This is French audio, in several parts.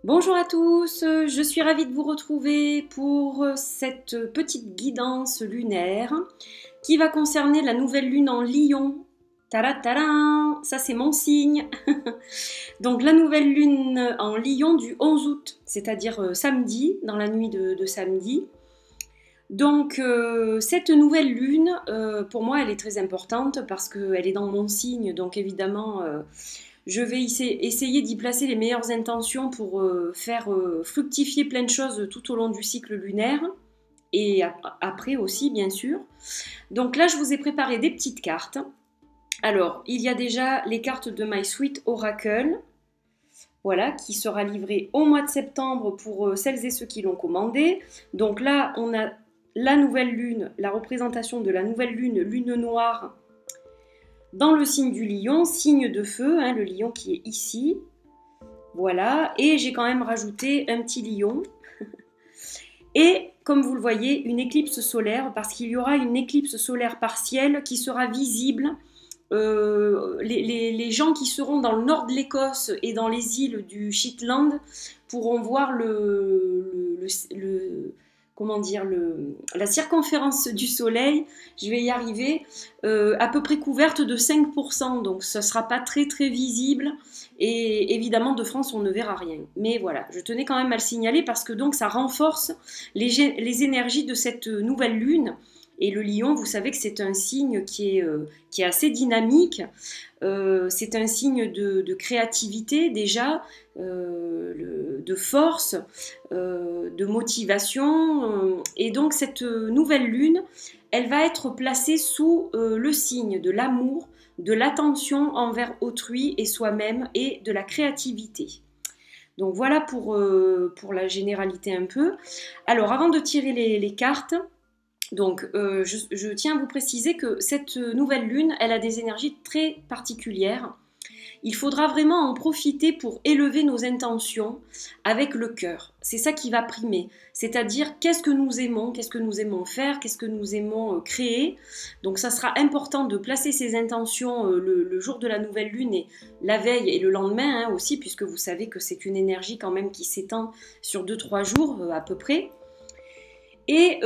Bonjour à tous, je suis ravie de vous retrouver pour cette petite guidance lunaire qui va concerner la nouvelle lune en Lion. Tadam, ça c'est mon signe. Donc la nouvelle lune en Lion du 11 août, c'est-à-dire samedi, dans la nuit de samedi. Donc cette nouvelle lune, pour moi, elle est très importante parce qu'elle est dans mon signe, donc évidemment, je vais essayer d'y placer les meilleures intentions pour faire fructifier plein de choses tout au long du cycle lunaire et après aussi, bien sûr. Donc là, je vous ai préparé des petites cartes. Alors, il y a déjà les cartes de My Sweet Oracle, voilà, qui sera livrée au mois de septembre pour celles et ceux qui l'ont commandé. Donc là, on a la nouvelle lune, la représentation de la nouvelle lune, lune noire, dans le signe du lion, signe de feu, hein, le lion qui est ici. Voilà, et j'ai quand même rajouté un petit lion. Et comme vous le voyez, une éclipse solaire, parce qu'il y aura une éclipse solaire partielle qui sera visible. Les gens qui seront dans le nord de l'Écosse et dans les îles du Shetland pourront voir comment dire, la circonférence du soleil, je vais y arriver, à peu près couverte de 5%, donc ce ne sera pas très très visible, et évidemment de France on ne verra rien. Mais voilà, je tenais quand même à le signaler parce que donc ça renforce les énergies de cette nouvelle lune. Et le lion, vous savez que c'est un signe qui est assez dynamique, c'est un signe de créativité déjà, de force, de motivation. Et donc cette nouvelle lune, elle va être placée sous le signe de l'amour, de l'attention envers autrui et soi-même et de la créativité. Donc voilà pour la généralité un peu. Alors avant de tirer les cartes, donc, je tiens à vous préciser que cette nouvelle lune, elle a des énergies très particulières. Il faudra vraiment en profiter pour élever nos intentions avec le cœur. C'est ça qui va primer. C'est-à-dire, qu'est-ce que nous aimons faire, qu'est-ce que nous aimons créer. Donc, ça sera important de placer ces intentions le jour de la nouvelle lune et la veille et le lendemain hein, aussi, puisque vous savez que c'est une énergie quand même qui s'étend sur 2-3 jours à peu près. Et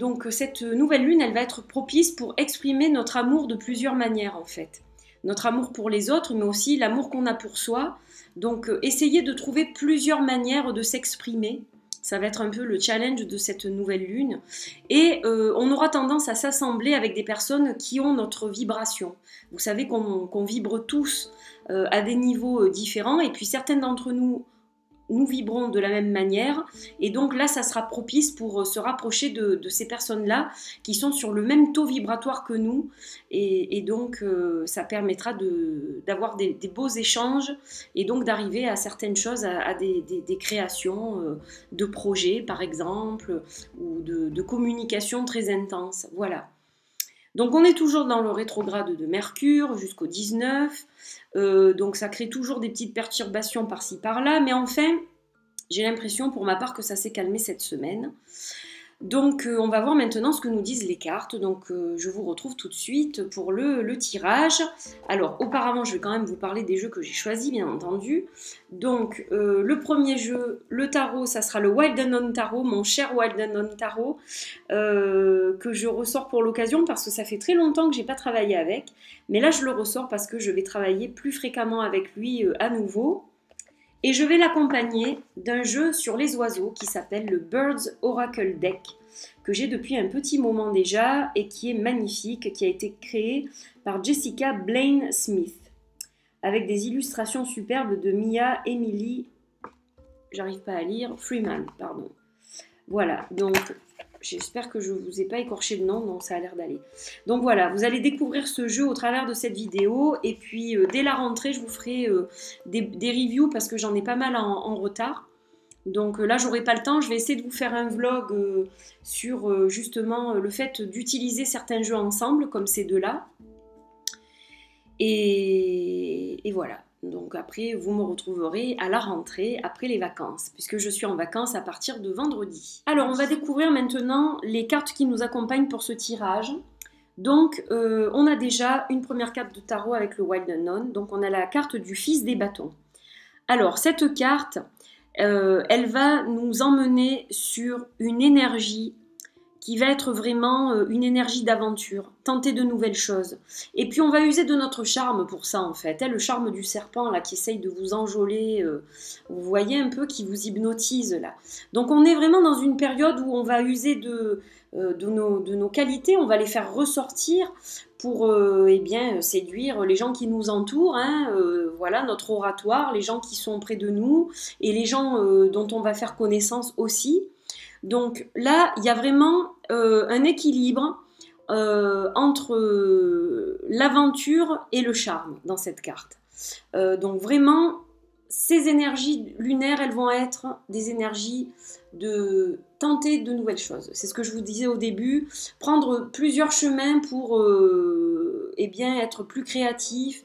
donc cette nouvelle lune, elle va être propice pour exprimer notre amour de plusieurs manières en fait. Notre amour pour les autres, mais aussi l'amour qu'on a pour soi. Donc essayez de trouver plusieurs manières de s'exprimer. Ça va être un peu le challenge de cette nouvelle lune. Et on aura tendance à s'assembler avec des personnes qui ont notre vibration. Vous savez qu'on vibre tous à des niveaux différents. Et puis certaines d'entre nous vibrons de la même manière et donc là ça sera propice pour se rapprocher de ces personnes-là qui sont sur le même taux vibratoire que nous et donc ça permettra d'avoir des beaux échanges et donc d'arriver à certaines choses, à des créations de projets par exemple ou de communication très intense. Voilà. Donc on est toujours dans le rétrograde de Mercure jusqu'au 19, donc ça crée toujours des petites perturbations par-ci par-là, mais enfin j'ai l'impression pour ma part que ça s'est calmé cette semaine. Donc on va voir maintenant ce que nous disent les cartes, donc je vous retrouve tout de suite pour le tirage. Alors auparavant je vais quand même vous parler des jeux que j'ai choisis bien entendu. Donc le premier jeu, le tarot, ça sera le Wild Unknown Tarot, mon cher Wild Unknown Tarot, que je ressors pour l'occasion parce que ça fait très longtemps que j'ai pas travaillé avec, mais là je le ressors parce que je vais travailler plus fréquemment avec lui à nouveau. Et je vais l'accompagner d'un jeu sur les oiseaux qui s'appelle le Birds Oracle Deck, que j'ai depuis un petit moment déjà et qui est magnifique, qui a été créé par Jessica Blaine Smith, avec des illustrations superbes de Mia Emily, j'arrive pas à lire, Freeman, pardon. Voilà, donc j'espère que je ne vous ai pas écorché le nom, donc ça a l'air d'aller. Donc voilà, vous allez découvrir ce jeu au travers de cette vidéo. Et puis dès la rentrée, je vous ferai des reviews parce que j'en ai pas mal en retard. Donc là, j'aurai pas le temps. Je vais essayer de vous faire un vlog sur justement le fait d'utiliser certains jeux ensemble, comme ces deux-là. Et voilà. Donc après, vous me retrouverez à la rentrée, après les vacances, puisque je suis en vacances à partir de vendredi. Alors, on va découvrir maintenant les cartes qui nous accompagnent pour ce tirage. Donc, on a déjà une première carte de tarot avec le Wild Unknown. Donc, on a la carte du fils des bâtons. Alors, cette carte, elle va nous emmener sur une énergie qui va être vraiment une énergie d'aventure, tenter de nouvelles choses. Et puis on va user de notre charme pour ça en fait, le charme du serpent là qui essaye de vous enjôler, vous voyez un peu, qui vous hypnotise là. Donc on est vraiment dans une période où on va user de nos qualités, on va les faire ressortir pour eh bien, séduire les gens qui nous entourent, hein, voilà notre oratoire, les gens qui sont près de nous et les gens dont on va faire connaissance aussi. Donc là, il y a vraiment un équilibre entre l'aventure et le charme dans cette carte. Donc vraiment, ces énergies lunaires, elles vont être des énergies de tenter de nouvelles choses. C'est ce que je vous disais au début, prendre plusieurs chemins pour eh bien, être plus créatif,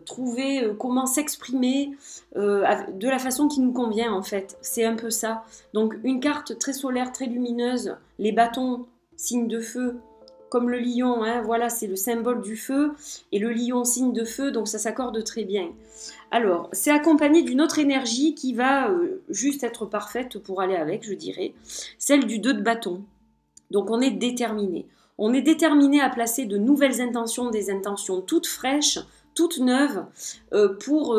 trouver comment s'exprimer de la façon qui nous convient en fait. C'est un peu ça. Donc une carte très solaire, très lumineuse, les bâtons, signe de feu, comme le lion, hein, voilà, c'est le symbole du feu, et le lion, signe de feu, donc ça s'accorde très bien. Alors, c'est accompagné d'une autre énergie qui va juste être parfaite pour aller avec, je dirais, celle du 2 de bâton. Donc on est déterminé. On est déterminé à placer de nouvelles intentions, des intentions toutes fraîches, toutes neuves, pour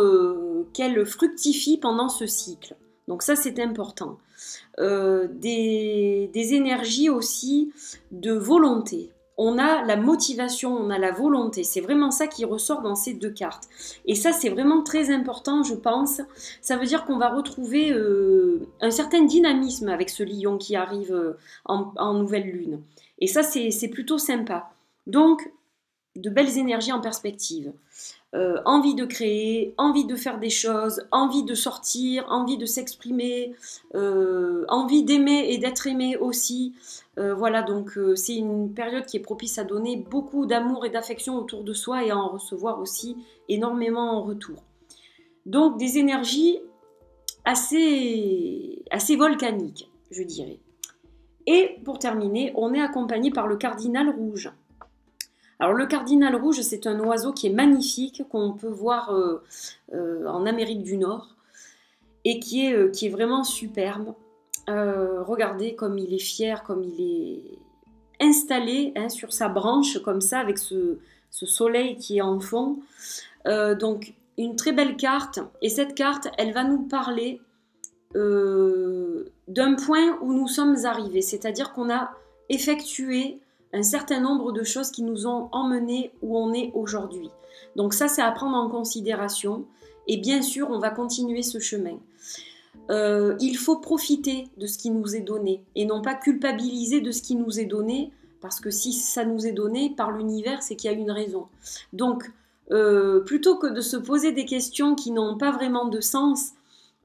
qu'elles fructifient pendant ce cycle. Donc ça, c'est important. Des énergies aussi de volonté. On a la motivation, on a la volonté. C'est vraiment ça qui ressort dans ces deux cartes. Et ça, c'est vraiment très important, je pense. Ça veut dire qu'on va retrouver un certain dynamisme avec ce lion qui arrive en nouvelle lune. Et ça, c'est plutôt sympa. Donc, de belles énergies en perspective. Envie de créer, envie de faire des choses, envie de sortir, envie de s'exprimer, envie d'aimer et d'être aimé aussi. Voilà, donc c'est une période qui est propice à donner beaucoup d'amour et d'affection autour de soi et à en recevoir aussi énormément en retour. Donc des énergies assez volcaniques, je dirais. Et pour terminer, on est accompagné par le cardinal rouge. Alors le cardinal rouge, c'est un oiseau qui est magnifique, qu'on peut voir en Amérique du Nord, et qui est vraiment superbe. Regardez comme il est fier, comme il est installé hein, sur sa branche, comme ça, avec ce soleil qui est en fond. Donc une très belle carte, et cette carte, elle va nous parler d'un point où nous sommes arrivés, c'est-à-dire qu'on a effectué un certain nombre de choses qui nous ont emmenés où on est aujourd'hui. Donc ça, c'est à prendre en considération. Et bien sûr, on va continuer ce chemin. Il faut profiter de ce qui nous est donné et non pas culpabiliser de ce qui nous est donné, parce que si ça nous est donné par l'univers, c'est qu'il y a une raison. Donc, plutôt que de se poser des questions qui n'ont pas vraiment de sens,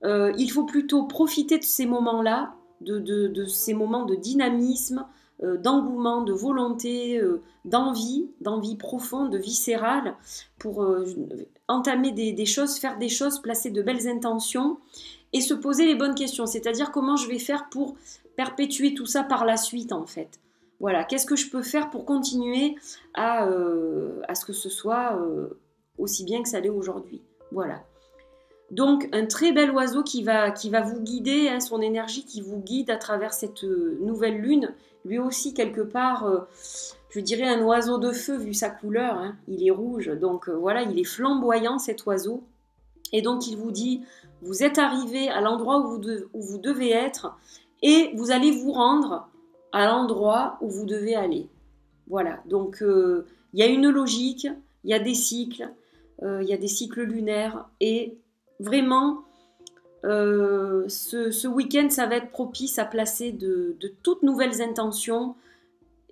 il faut plutôt profiter de ces moments-là, de ces moments de dynamisme, d'engouement, de volonté, d'envie profonde, viscérale, pour entamer des choses, faire des choses, placer de belles intentions et se poser les bonnes questions. C'est-à-dire comment je vais faire pour perpétuer tout ça par la suite en fait. Voilà, qu'est-ce que je peux faire pour continuer à ce que ce soit aussi bien que ça l'est aujourd'hui. Voilà. Donc un très bel oiseau qui va vous guider, hein, son énergie qui vous guide à travers cette nouvelle lune. Lui aussi quelque part, je dirais un oiseau de feu vu sa couleur, hein, il est rouge, donc voilà, il est flamboyant cet oiseau. Et donc il vous dit, vous êtes arrivé à l'endroit où vous devez être et vous allez vous rendre à l'endroit où vous devez aller. Voilà, donc il y a une logique, il y a des cycles lunaires et vraiment, ce week-end, ça va être propice à placer de toutes nouvelles intentions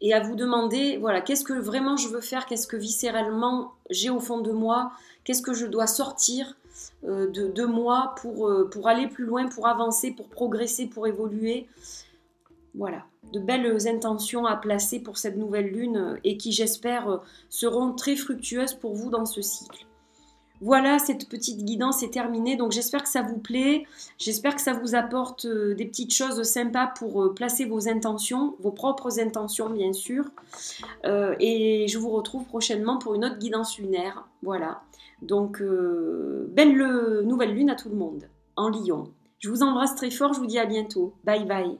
et à vous demander, voilà, qu'est-ce que vraiment je veux faire, qu'est-ce que viscéralement j'ai au fond de moi, qu'est-ce que je dois sortir de moi pour aller plus loin, pour avancer, pour progresser, pour évoluer. Voilà, de belles intentions à placer pour cette nouvelle lune et qui, j'espère, seront très fructueuses pour vous dans ce cycle. Voilà, cette petite guidance est terminée, donc j'espère que ça vous plaît, j'espère que ça vous apporte des petites choses sympas pour placer vos intentions, vos propres intentions bien sûr, et je vous retrouve prochainement pour une autre guidance lunaire, voilà. Donc, belle nouvelle lune à tout le monde, en Lion. Je vous embrasse très fort, je vous dis à bientôt. Bye bye.